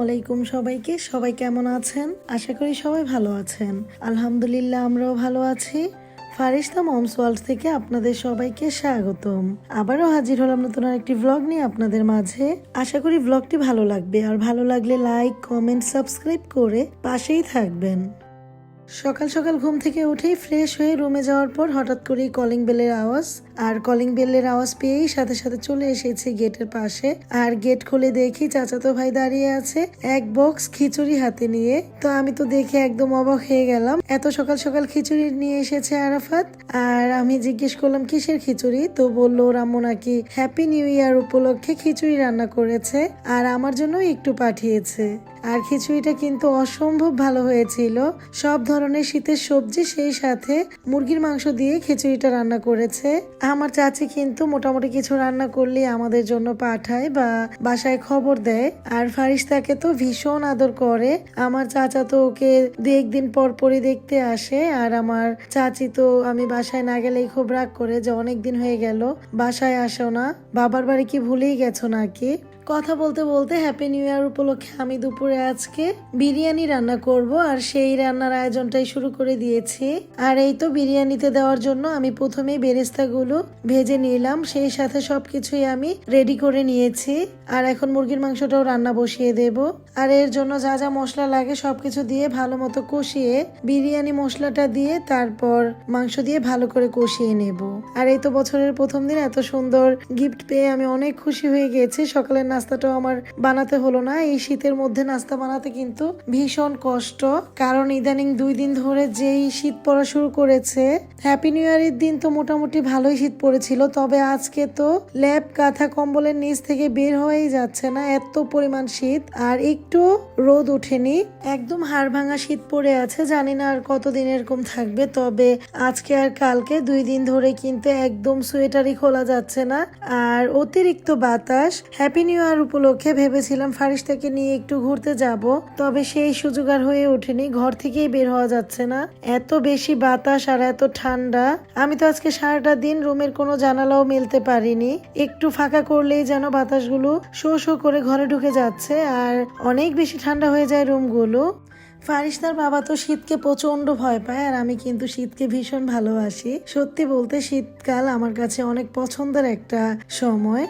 আলাইকুম সবাইকে। সবাই কেমন আছেন? আশা করি সবাই ভালো আছেন। আলহামদুলিল্লাহ আমরাও ভালো আছি। ফারিস্তা মমস ওয়ার্ল্ড থেকে আপনাদের সবাইকে স্বাগতম। আবারও হাজির হলাম নতুন আরেকটি ভ্লগ নিয়ে আপনাদের মাঝে। আশা করি ভ্লগটি ভালো লাগবে, আর ভালো লাগলে লাইক, কমেন্ট, সাবস্ক্রাইব করে পাশেই থাকবেন। সকাল সকাল ঘুম থেকে উঠেই ফ্রেশ হয়ে রুমে যাওয়ার পর হঠাৎ করেই কলিং বেলের আওয়াজ, আর কলিং বেলের আওয়াজ পেয়েই সাথে সাথে চলে এসেছি গেটের পাশে। আর গেট খুলে দেখি চাচাতো ভাই দাঁড়িয়ে আছে এক বক্স খিচুড়ি হাতে নিয়ে। তো আমি তো দেখে একদম অবাক হয়ে গেলাম, এত সকাল সকাল খিচুড়ি নিয়ে এসেছে আরাফাত। আর আমি জিজ্ঞেস করলাম কিসের খিচুড়ি, তো বললো ওর আম্মু নাকি হ্যাপি নিউ ইয়ার উপলক্ষে খিচুড়ি রান্না করেছে আর আমার জন্য একটু পাঠিয়েছে। আর খিচুড়িটা কিন্তু অসম্ভব ভালো হয়েছিল, সব ধরনের শীতের সবজি সেই সাথে মুরগির মাংস দিয়ে খিচুড়িটা রান্না করেছে। আমার চাচি কিন্তু মোটামুটি কিছু রান্না করলে আমাদের জন্য পাঠায় বা বাসায় খবর দেয়। আর ফারিস্তাকে তো ভীষণ আদর করে। আমার চাচা তো ওকে দু একদিন পর পরই দেখতে আসে, আর আমার চাচি তো আমি বাসায় না গেলেই খুব রাগ করে যে অনেকদিন হয়ে গেল বাসায় আসো না, বাবার বাড়ি কি ভুলেই গেছো নাকি। কথা বলতে বলতে হ্যাপি নিউ ইয়ার উপলক্ষে আমি দুপুরে আজকে বিরিয়ানি রান্না করব, আর সেই রান্নার আয়োজনটাই শুরু করে দিয়েছি। আর এই তো বিরিয়ানিতে দেওয়ার জন্য আমি প্রথমেই বেরেস্তাগুলো ভেজে নিলাম, সেই সাথে সবকিছুই আমি রেডি করে নিয়েছি। আর এখন মুরগির মাংসটাও রান্না বসিয়ে দেব। আর এর জন্য যা যা মশলা লাগে সবকিছু দিয়ে ভালো মতো কষিয়ে বিরিয়ানি মশলাটা দিয়ে তারপর মাংস দিয়ে ভালো করে কষিয়ে নেব। আর এই তো বছরের প্রথম দিন এত সুন্দর গিফট পেয়ে আমি অনেক খুশি হয়ে গেছি। সকালের নাস্তাটাও আমার বানাতে হলো না। এই শীতের মধ্যে নাস্তা বানাতে কিন্তু ভীষণ কষ্ট, কারণ ইদানিং 2 দিন ধরে যেই শীত পড়া শুরু করেছে। হ্যাপি নিউ ইয়ারের দিন তো মোটামুটি ভালোই শীত পড়েছিল, তবে আজকে তো ল্যাপ কাঁথা কম্বলের নিচ থেকে বের হয়েই যাচ্ছে না, এত পরিমাণ শীত। আর একটু রোদ ওঠেনি, একদম হাড় ভাঙা শীত পড়ে আছে। জানি না আর কতদিন এরকম থাকবে, তবে আজকে আর কালকে 2 দিন ধরে কিন্তু একদম সোয়েটারই খোলা যাচ্ছে না। আর অতিরিক্ত বাতাস। হ্যাপি নিউ ইয়ার উপলক্ষে ভেবেছিলাম ফারিস্তাকে নিয়ে একটু ঘুরতে যাব, তবে সেই সুযোগ আর হয়ে ওঠেনি, ঘর থেকেই বের হওয়া যাচ্ছে না, এত বেশি বাতাস আর এত ঠান্ডা। আমি তো আজকে সারাটা দিন রুমের কোনো জানালাও মেলতে পারিনি, একটু ফাঁকা করলেই যেন বাতাসগুলো শো শো করে ঘরে ঢুকে যাচ্ছে, আর অনেক বেশি ঠান্ডা হয়ে যায় রুমগুলো। ফারিস্তার বাবা তো শীতকে প্রচন্ড ভয় পায়, আর আমি কিন্তু শীতকে ভীষণ ভালোবাসি। সত্যি বলতে শীতকাল আমার কাছে অনেক পছন্দের একটা সময়।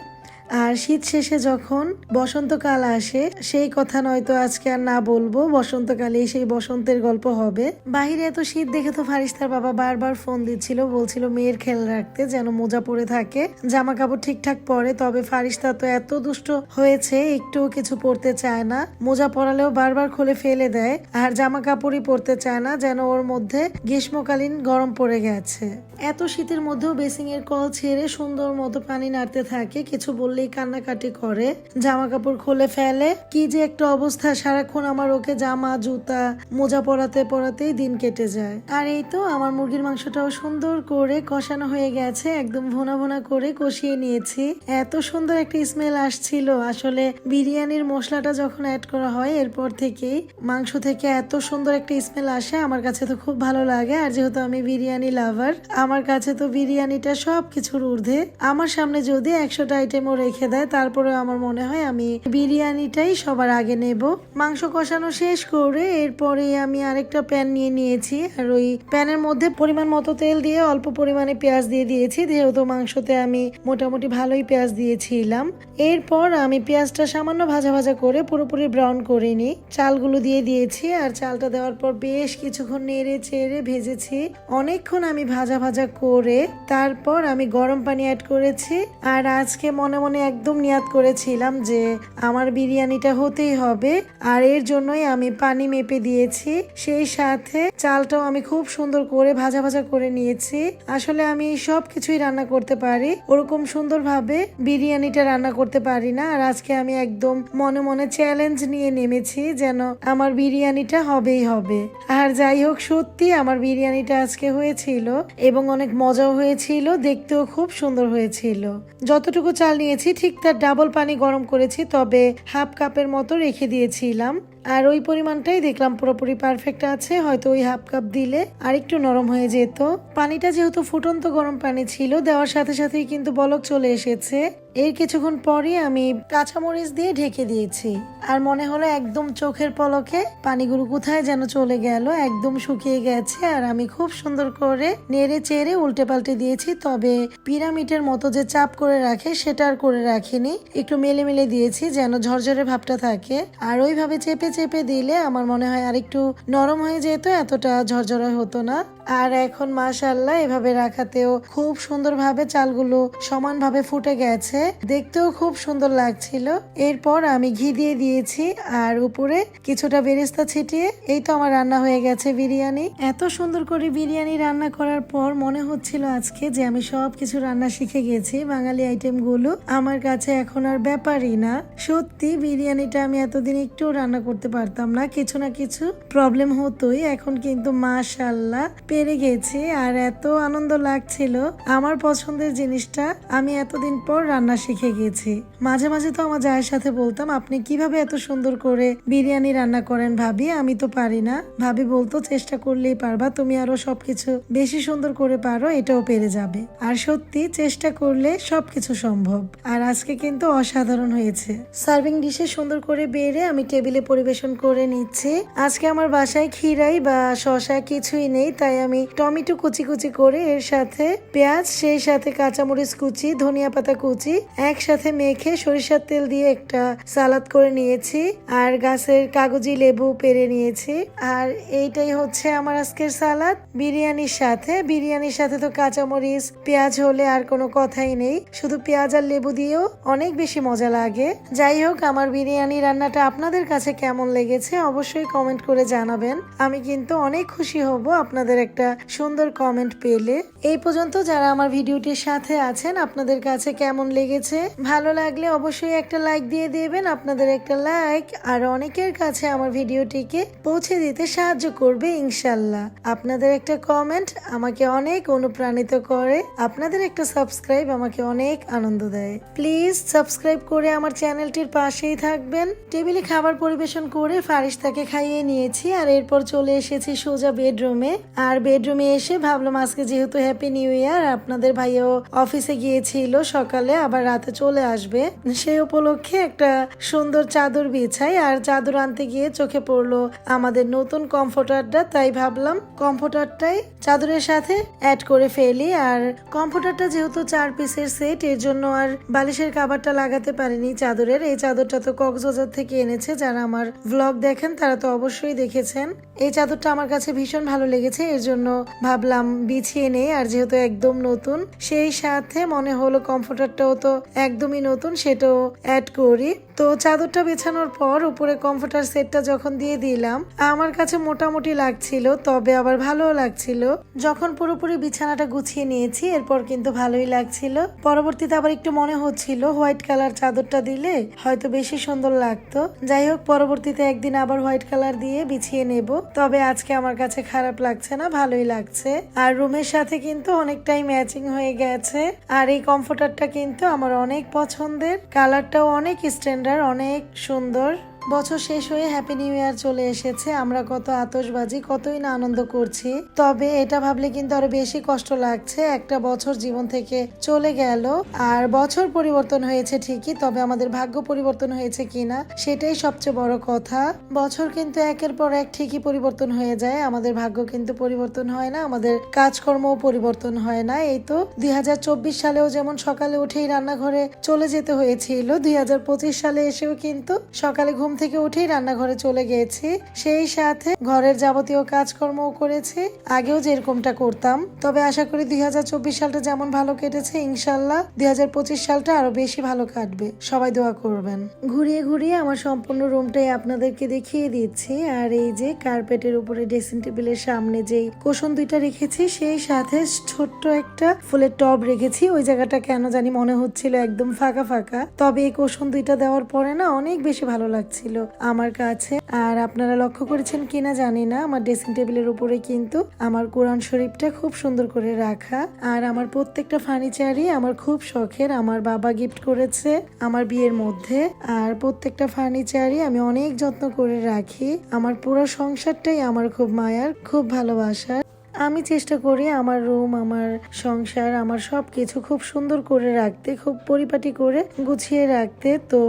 আর শীত শেষে যখন বসন্তকাল আসে, সেই কথা নয়তো আজকে আর না বলবো, বসন্তকালে সেই বসন্তের গল্প হবে। বাহিরে এত শীত দেখে তো ফারিস্তার বাবা বারবার ফোন দিচ্ছিল, বলছিল মেয়ের খেয়াল রাখতে, যেন মোজা পরে থাকে, জামা কাপড় ঠিকঠাক পরে। তবে ফারিস্তা তো এত দুষ্ট হয়েছে, একটুও কিছু পরতে চায় না, মোজা পরালেও বারবার খুলে ফেলে দেয়, আর জামা কাপড়ই পরতে চায় না, যেন ওর মধ্যে গ্রীষ্মকালীন গরম পড়ে গেছে। এত শীতের মধ্যেও বেসিং এর কল ছেড়ে সুন্দর মতো পানি নাড়তে থাকে, কিছু বললেই কান্নাকাটি করে, জামা কাপড় খুলে ফেলে। কি যে একটা অবস্থা, সারাক্ষণ আমার ওকে জামা জুতা মোজা পরাতে পরাতেই দিন কেটে যায়। আর এই তো আমার মুরগির মাংসটাও সুন্দর করে কষানো হয়ে গেছে, একদম ভুনা ভুনা করে কষিয়ে নিয়েছি। এত সুন্দর একটা স্মেল আসছিল। আসলে বিরিয়ানির মশলাটা যখন অ্যাড করা হয় এরপর থেকেই মাংস থেকে এত সুন্দর একটা স্মেল আসে, আমার কাছে তো খুব ভালো লাগে। আর যেহেতু আমি বিরিয়ানি লাভার, আমার কাছে তো বিরিয়ানিটা সবকিছুর ঊর্ধ্বে। আমার সামনে যদি 100টা আইটেমও রেখে দেয়, তারপরে আমার মনে হয় আমি বিরিয়ানিটাই সবার আগে নেব। মাংস কষানো শেষ করে এরপরে আমি আরেকটা প্যান নিয়ে নিয়েছি, আর ওই প্যানের মধ্যে পরিমাণ মতো তেল দিয়ে অল্প পরিমাণে পেঁয়াজ দিয়ে দিয়েছি, যেহেতু মাংসতে আমি মোটামুটি ভালোই পেঁয়াজ দিয়েছিলাম। এরপর আমি পেঁয়াজটা সামান্য ভাজা ভাজা করে পুরোপুরি ব্রাউন করে নিই, চালগুলো দিয়ে দিয়েছি। আর চালটা দেওয়ার পর বেশ কিছুক্ষণ নেড়ে চেড়ে ভেজেছি, অনেকক্ষণ আমি ভাজা ভাজা করে তারপর আমি গরম পানি অ্যাড করেছি। আর আজকে মনে মনে একদম নিয়াত করেছিলাম যে আমার বিরিয়ানিটা হতেই হবে, আর এর জন্যই আমি পানি মেপে দিয়েছি, সেই সাথে চালটাও আমি খুব সুন্দর করে ভাজা ভাজা করে নিয়েছি। আসলে আমি সব কিছুই রান্না করতে পারি, ওরকম সুন্দরভাবে বিরিয়ানিটা রান্না করতে পারি না। আর আজকে আমি একদম মনে মনে চ্যালেঞ্জ নিয়ে নেমেছি, যেন আমার বিরিয়ানিটা হবেই হবে। আর যাই হোক, সত্যি আমার বিরিয়ানিটা আজকে হয়েছিল এবং অনেক মজাও হয়েছিল, দেখতেও খুব সুন্দর হয়েছিল। যতটুকু চাল নিয়েছি ঠিক তার ডাবল পানি গরম করেছি, তবে হাফ কাপের মতো রেখে দিয়েছিলাম। আর ওই পরিমাণটাই দেখলাম পুরোপুরি পারফেক্ট আছে, হয়তো ওই হাফ কাপ দিলে আর একটু নরম হয়ে যেত। পানিটা যেহেতু ফুটন্ত গরম পানি ছিল, দেওয়ার সাথে সাথেই কিন্তু বলক চলে এসেছে। এর কিছুক্ষণ পরই আমি কাঁচামরিচ দিয়ে ঢেকে দিয়েছি। আর মনে হলো একদম চোখের পলকে পানিগুলো কোথায় যেন চলে গেল, একদম শুকিয়ে গেছে। আর আমি খুব সুন্দর করে নেড়ে চেড়ে উল্টে পাল্টে দিয়েছি, তবে পিরামিডের মতো যে চাপ করে রাখে সেটা আর করে রাখিনি, একটু মেলে মেলে দিয়েছি যেন ঝরঝরে ভাবটা থাকে। আর ওইভাবে চেপে চেপে দিলে আমার মনে হয় আর একটু নরম হয়ে যেত, এতটা ঝরঝরে হতো না। আর এখন মাশাআল্লাহ এভাবে রাখাতেও খুব সুন্দরভাবে চালগুলো সমানভাবে ফুটে গেছে, দেখতেও খুব সুন্দর লাগছিল। এরপর আমি ঘি দিয়ে দিয়েছি আর উপরে কিছুটা বেরেস্তা ছিটিয়ে এই তো আমার রান্না হয়ে গেছে বিরিয়ানি। এত সুন্দর করে বিরিয়ানি রান্না করার পর মনে হচ্ছিল আজকে যে আমি সবকিছু রান্না শিখে গেছি। বাঙালি আইটেম গুলো আমার কাছে এখন আর ব্যাপারই না। সত্যি বিরিয়ানিটা আমি এতদিন একটু রান্না করতে পারতাম না, কিছু না কিছু প্রবলেম হতোই। এখন কিন্তু মাশাআল্লাহ পেরে গেছি আর এত আনন্দ লাগছিল। আমার পছন্দের জিনিসটা আমি এতদিন পর রান্না শিখে গেছি। মাঝে মাঝে তো আমার জায়ের সাথে বলতাম, আপনি কিভাবে এত সুন্দর করে বিরিয়ানি রান্না করেন ভাবি, আমি তো পারি না। ভাবি বলতো, চেষ্টা করলেই পারবা, তুমি আরো সবকিছু বেশি সুন্দর করে পারো, এটাও পেরে যাবে। আর সত্যি চেষ্টা করলে সবকিছু সম্ভব। আর আজকে কিন্তু অসাধারণ হয়েছে। সার্ভিং ডিশে সুন্দর করে বেড়ে আমি টেবিলে পরিবেশন করে নিচ্ছি। আজকে আমার বাসায় খিরাই বা শসা কিছুই নেই, তাই আমি টমেটো কুচি কুচি করে এর সাথে পেঁয়াজ, সেই সাথে কাঁচামরিচ কুচি, ধনিয়া পাতা কুচি একসাথে মেখে সরিষার তেল দিয়ে একটা সালাদ করে নিয়েছি। আর গাছের কাগজি লেবু পেরে নিয়েছি। আর এইটাই হচ্ছে আমার আজকের সালাদ বিরিয়ানির সাথে তো কাঁচামরিচ পেঁয়াজ হলে আর কোনো কথাই নেই, শুধু পেঁয়াজ আর লেবু দিয়েও অনেক বেশি মজা লাগে। যাই হোক, আমার বিরিয়ানি রান্নাটা আপনাদের কাছে কেমন লেগেছে অবশ্যই কমেন্ট করে জানাবেন। আমি কিন্তু অনেক খুশি হব আপনাদের একটা সুন্দর কমেন্ট পেলে। এই পর্যন্ত যারা আমার ভিডিওটির সাথে আছেন, আপনাদের কাছে কেমন লেগেছে? ভালো লাগলে অবশ্যই একটা লাইক দিয়ে দেবেন। আপনাদের একটা লাইক আর অনেকের কাছে আমার ভিডিওটিকে পৌঁছে দিতে সাহায্য করবে ইনশাল্লাহ। আপনাদের একটা কমেন্ট আমাকে অনেক অনুপ্রাণিত করে, আপনাদের একটা সাবস্ক্রাইব আমাকে অনেক আনন্দ দেয়। প্লিজ সাবস্ক্রাইব করে আমার চ্যানেলটির পাশেই থাকবেন। টেবিলে খাবার পরিবেশন করে ফারিস্তাকে খাইয়ে নিয়েছি আর এরপর চলে এসেছি সোজা বেডরুমে। আর বেডরুমে এসে ভাবলাম আজকে যেহেতু হ্যাপি নিউ ইয়ার, আপনাদের ভাইও অফিসে গিয়েছিল সকালে, আবার রাতে চলে আসবে, সেই উপলক্ষে একটা সুন্দর চাদর বিছাই। আর চাদর আনতে গিয়ে চোখে পড়লো আমাদের নতুন কমফোর্টারটা, তাই ভাবলাম কমফোর্টারটাই চাদরের সাথে অ্যাড করে ফেলি। আর কমফোর্টারটা যেহেতু 4 পিসের সেট, এর জন্য আর বালিশের কাভারটা লাগাতে পারিনি চাদরের। এই চাদরটা তো কক্সবাজার থেকে এনেছে, যারা আমার ভ্লগ দেখেন তারা তো অবশ্যই দেখেছেন। এই চাদরটা আমার কাছে ভীষণ ভালো লেগেছে, এর জন্য ভাবলাম বিছিয়ে নেই। আর যেহেতু একদম নতুন, সেই সাথে মনে হলো কমফোর্টারটাও তো একদমই নতুন, সেটাও অ্যাড করি। তো চাদরটা বেছানোর পর উপরে কমফোর্টার সেটটা যখন দিয়ে দিলাম, আমার কাছে মোটামুটি লাগছিল, তবে আবার ভালোও লাগছিল। যখন পুরোপুরি বিছানাটা গুছিয়ে নিয়েছি এরপর কিন্তু ভালোই লাগছিল। পরবর্তীতে আবার একটু মনে হচ্ছিল হোয়াইট কালার চাদরটা দিলে হয়তো বেশি সুন্দর লাগতো। যাই হোক, পরবর্তীতে একদিন আবার হোয়াইট কালার দিয়ে বিছিয়ে নেব। তবে আজকে আমার কাছে খারাপ লাগছে না, ভালোই লাগছে। আর রুমের সাথে কিন্তু অনেকটাই ম্যাচিং হয়ে গেছে। আর এই কমফোর্টারটা কিন্তু আমার অনেক পছন্দের, কালারটাও অনেক স্ট্যান্ডার্ড, অনেক সুন্দর। বছর শেষ হয়ে হ্যাপি নিউ ইয়ার চলে এসেছে, আমরা কত আতশবাজি, কতই না আনন্দ করছি। তবে এটা ভাবলে কিন্তু আরো বেশি কষ্ট লাগছে, একটা বছর জীবন থেকে চলে গেল। আর বছর পরিবর্তন হয়েছে ঠিকই, তবে আমাদের ভাগ্য পরিবর্তন হয়েছে কিনা সেটাই সবচেয়ে বড় কথা। বছর কিন্তু একের পর এক ঠিকই পরিবর্তন হয়ে যায়, আমাদের ভাগ্য কিন্তু পরিবর্তন হয় না, আমাদের কাজকর্মও পরিবর্তন হয় না। এই তো 2024 সালেও যেমন সকালে উঠেই রান্নাঘরে চলে যেতে হয়েছিল, 2025 সালে এসেও কিন্তু সকালে ঘুম থেকে উঠেই রান্নাঘরে চলে গেছি, সেই সাথে ঘরের যাবতীয় কাজকর্মও করেছি, আগেও যেরকমটা করতাম। তবে আশা করি 2024 সালটা যেমন ভালো কেটেছে, ইনশাল্লাহ 2025 সালটা আরো বেশি ভালো কাটবে, সবাই দোয়া করবেন। ঘুরিয়ে ঘুরিয়ে আমার সম্পূর্ণ রুমটাই আপনাদেরকে দেখিয়ে দিচ্ছি। আর এই যে কার্পেটের উপরে ড্রেসিং টেবিলের সামনে যেই কুশন দুইটা রেখেছি, সেই সাথে ছোট্ট একটা ফুলের টব রেখেছি। ওই জায়গাটা কেন জানি মনে হচ্ছিল একদম ফাঁকা ফাঁকা, তবে এই কুশন দুইটা দেওয়ার পরে না অনেক বেশি ভালো লাগছে। গিয়েছিল আমার কাছে। আর আপনারা লক্ষ্য করেছেন কিনা জানি না, আমার ড্রেসিং টেবিলের উপরে কিন্তু আমার কোরআন শরীফটা খুব সুন্দর করে রাখা। আর আমার প্রত্যেকটা ফার্নিচারই আমার খুব শখের, আমার বাবা গিফট করেছে আমার বিয়ের মধ্যে। আর প্রত্যেকটা ফার্নিচারই আমি অনেক যত্ন করে রাখি। আমার পুরো সংসারটাই আমার খুব মায়ার, খুব ভালোবাসার। আমি চেষ্টা করি আমার রুম, আমার সংসার, আমার সব কিছু খুব সুন্দর করে রাখতে, খুব পরিপাটি করে গুছিয়ে রাখতে। তো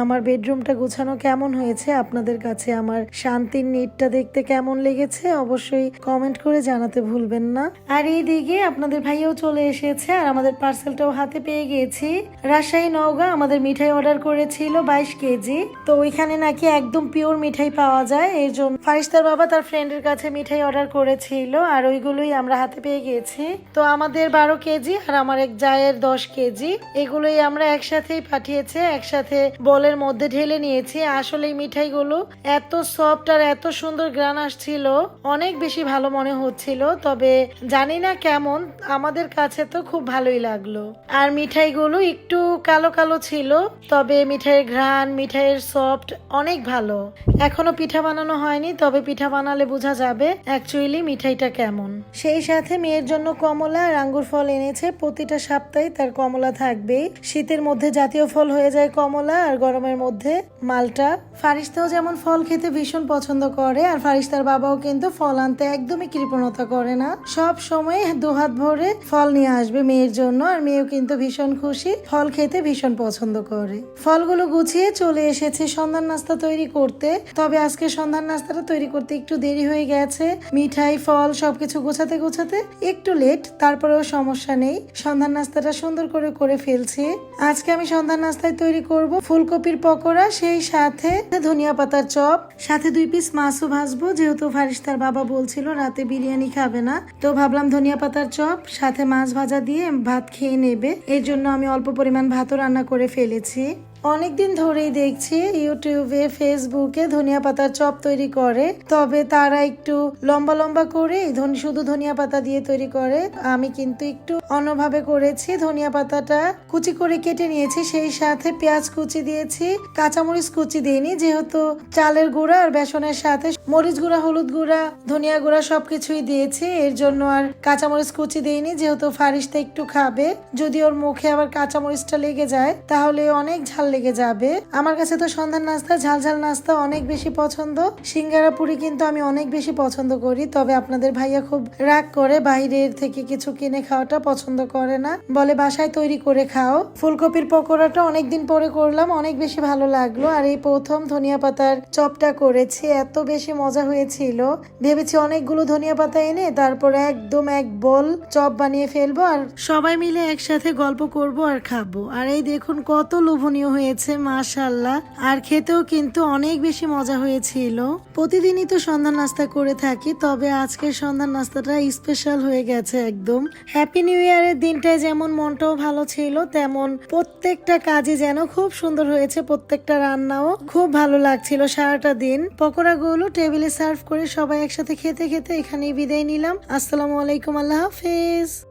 আমার বেডরুমটা গুছানো কেমন হয়েছে, আপনাদের কাছে আমার শান্তির নিটটা দেখতে কেমন লেগেছে অবশ্যই কমেন্ট করে জানাতে ভুলবেন না। আর এইদিকে আপনাদের ভাইয়াও চলে এসেছে আর আমাদের পার্সেলটাও হাতে পেয়ে গিয়েছি। রাজশাহী নওগাঁ আমাদের মিঠাই অর্ডার করেছিল 22 কেজি। তো ওইখানে নাকি একদম পিওর মিঠাই পাওয়া যায়, এর জন্য ফারিস্তার বাবা তার ফ্রেন্ডের কাছে মিঠাই অর্ডার করেছিল আর ওইগুলোই আমরা হাতে পেয়ে গেছি। তো আমাদের 12 কেজি আর আমার এক জায়ের 10 কেজি, এগুলোই আমরা একসাথেই পাঠিয়েছে, একসাথে বলের মধ্যে ঢেলে নিয়েছি। আসলে এই মিঠাইগুলো এত সফট আর এত সুন্দর গ্রান আসছিল, অনেক বেশি ভালো মনে হচ্ছিল। তবে জানি না কেমন, আমাদের কাছে তো খুব ভালোই লাগলো। আর মিঠাইগুলো একটু কালো কালো ছিল, তবে মিঠাইয়ের ঘ্রাণ, মিঠাইয়ের সফট অনেক ভালো। এখনো পিঠা বানানো হয়নি, তবে পিঠা বানালে বোঝা যাবে অ্যাকচুয়ালি মিঠাইটা কেমন। সেই সাথে মেয়ের জন্য কমলা আর আঙ্গুর ফল এনেছে। প্রতিটা সপ্তাহে তার কমলা থাকবে। শীতের মধ্যে জাতীয় ফল হয়ে যায় কমলা, আর গরমের মধ্যে মালটা। ফারিস্তাও যেমন ফল খেতে ভীষণ পছন্দ করে, আর ফারিস্তার বাবাও কিন্তু ফল আনতে একদমই কৃপণতা করে না, সব সময় দুহাত ভরে ফল নিয়ে আসবে মেয়ের জন্য। আর মেয়েও কিন্তু ভীষণ খুশি, ফল খেতে ভীষণ পছন্দ করে। ফলগুলো গুছিয়ে চলে এসেছে সন্ধ্যার নাস্তা তৈরি করতে। তবে আজকে সন্ধ্যার নাস্তাটা তৈরি করতে একটু দেরি হয়ে গেছে, মিঠাই ফল সবকিছু গোছাতে গোছাতে একটু লেট, তারপরেও সমস্যা নেই, সন্ধ্যার নাস্তাটা সুন্দর করে করে ফেলছি। আজকে আমি সন্ধ্যার নাস্তায় তৈরি করব ফুলকপির পকোড়া, সেই সাথে ধনিয়া পাতার চপ, সাথে 2 পিস মাছও ভাজবো, যেহেতু ফারিস্তার বাবা বলছিল রাতে বিরিয়ানি খাবে না। তো ভাবলাম ধনিয়া পাতার চপ সাথে মাছ ভাজা দিয়ে ভাত খেয়ে নেবে, এর জন্য আমি অল্প পরিমাণ ভাতও রান্না করে ফেলেছি। অনেকদিন ধরেই দেখছি ইউটিউবে, ফেসবুকে ধনিয়া পাতার চপ তৈরি করে, তবে তারা একটু লম্বা লম্বা করে শুধু ধনিয়া পাতা দিয়ে তৈরি করে। আমি কিন্তু একটু অন্যভাবে করেছি, ধনিয়া পাতাটা কুচি করে কেটে নিয়েছি, সেই সাথে পেঁয়াজ কুচি দিয়েছি, কাঁচামরিচ কুচি দিইনি, যেহেতু চালের গুঁড়া আর বেসনের সাথে মরিচ গুঁড়া, হলুদ গুঁড়া, ধনিয়া গুঁড়া সবকিছুই দিয়েছি, এর জন্য আর কাঁচামরিচ কুচি দিইনি। যেহেতু ফারিস্তা একটু খাবে, যদি ওর মুখে আবার কাঁচামরিচটা লেগে যায় তাহলে অনেক ঝাল লেগে যাবে। আমার কাছে তো সন্ধ্যার নাস্তা, ঝাল ঝাল নাস্তা অনেক বেশি পছন্দ। সিঙ্গারা পুরি কিন্তু আমি অনেক বেশি পছন্দ করি, তবে আপনাদের ভাইয়া খুব রাগ করে, বাইরের থেকে কিছু কিনে খাওয়াটা পছন্দ করে না, বলে বাসায় তৈরি করে খাও। ফুলকপির পকোড়াটা অনেকদিন পরে করলাম, অনেক বেশি ভালো লাগলো। আর এই প্রথম ধনিয়া পাতার চপটা করেছি, এত বেশি মজা হয়েছিল। ভেবেছি অনেকগুলো ধনিয়া পাতা এনে তারপর একদম এক বল চপ বানিয়ে ফেলবো, আর সবাই মিলে একসাথে গল্প করব আর খাবো। আর এই দেখুন কত লোভনীয় হয়েছে, মাশাআল্লাহ। আর খেতেও কিন্তু অনেক বেশি মজা হয়েছিল। প্রতিদিনই তো সন্ধ্যার নাস্তা করে থাকি, তবে আজকের সন্ধ্যার নাস্তাটা স্পেশাল হয়ে গেছে একদম। হ্যাপি নিউ ইয়ারের দিনটায় যেমন মনটাও ভালো ছিল, তেমন প্রত্যেকটা কাজে যেন খুব সুন্দর হয়েছে, প্রত্যেকটা রান্নাও খুব ভালো লাগছিল সারাটা দিন। পকোড়াগুলো টেবিলে সার্ভ করে সবাই একসাথে খেতে খেতে এখানেই বিদায় নিলাম। আসসালামু আলাইকুম, আল্লাহ হাফেজ।